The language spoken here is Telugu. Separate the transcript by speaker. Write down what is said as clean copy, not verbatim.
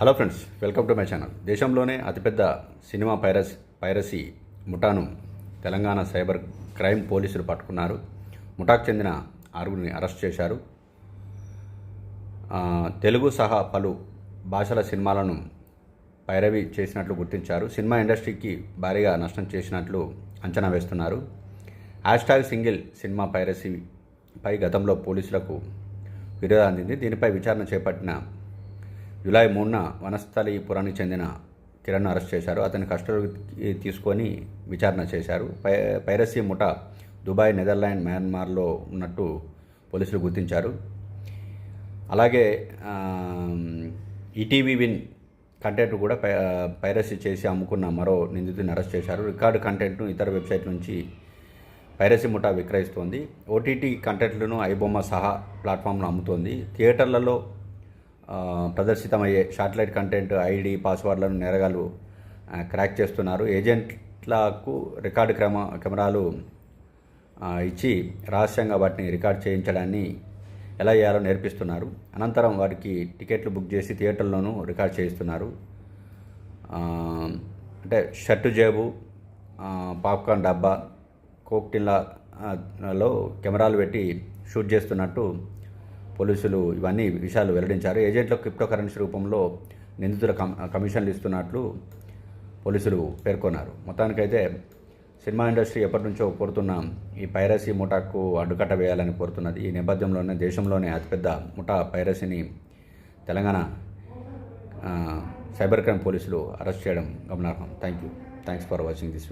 Speaker 1: Hello friends, welcome to my channel. దేశంలోనే అతిపెద్ద సినిమా పైరసీ ముఠాను తెలంగాణ సైబర్ క్రైమ్ పోలీసులు పట్టుకున్నారు. ముఠాకు చెందిన 6గురిని అరెస్ట్ చేశారు. తెలుగు సహా పలు భాషల సినిమాలను పైరవీ చేసినట్లు గుర్తించారు. సినిమా ఇండస్ట్రీకి భారీగా నష్టం చేసినట్లు అంచనా వేస్తున్నారు. #సింగిల్ సినిమా పైరసీపై గతంలో పోలీసులకు ఫిర్యాదు అందింది. దీనిపై విచారణ చేపట్టిన జూలై 3న వనస్థలీపురానికి చెందిన కిరణ్ను అరెస్ట్ చేశారు. అతని కస్టడీకి తీసుకొని విచారణ చేశారు. పైరసీ ముఠా దుబాయ్, నెదర్లాండ్, మయన్మార్లో ఉన్నట్టు పోలీసులు గుర్తించారు. అలాగే ఈటీవీ విన్ కంటెంట్ కూడా పైరసీ చేసి అమ్ముకున్న మరో నిందితుడిని అరెస్ట్ చేశారు. రికార్డు కంటెంట్ను ఇతర వెబ్సైట్ నుంచి పైరసీ ముఠా విక్రయిస్తోంది. ఓటీటీ కంటెంట్లను ఐబొమ్మ సహా ప్లాట్ఫామ్లో అమ్ముతోంది. థియేటర్లలో ప్రదర్శితమయ్యే శాటిలైట్ కంటెంట్ ఐడి, పాస్వర్డ్లను నేరగాళ్లు క్రాక్ చేస్తున్నారు. ఏజెంట్లకు రికార్డు కెమెరాలు ఇచ్చి రహస్యంగా వాటిని రికార్డ్ చేయించడాన్ని ఎలా చేయాలో నేర్పిస్తున్నారు. అనంతరం వారికి టికెట్లు బుక్ చేసి థియేటర్లోనూ రికార్డ్ చేయిస్తున్నారు. అంటే షర్టు జేబు, పాప్కార్న్ డబ్బా, కోక్టిన్లలో కెమెరాలు పెట్టి షూట్ చేస్తున్నట్టు పోలీసులు ఇవన్నీ విషయాలు వెల్లడించారు. ఏజెంట్లకు క్రిప్టో కరెన్సీ రూపంలో నిందితుల కమిషన్లు ఇస్తున్నట్లు పోలీసులు పేర్కొన్నారు. మొత్తానికైతే సినిమా ఇండస్ట్రీ ఎప్పటి నుంచో కోరుతున్న ఈ పైరసీ ముఠాకు అడ్డుకట్ట వేయాలని కోరుతున్నది. ఈ నేపథ్యంలోనే దేశంలోనే అతిపెద్ద ముఠా పైరసీని తెలంగాణ సైబర్ క్రైమ్ పోలీసులు అరెస్ట్ చేయడం గమనార్హం. Thanks for watching this video.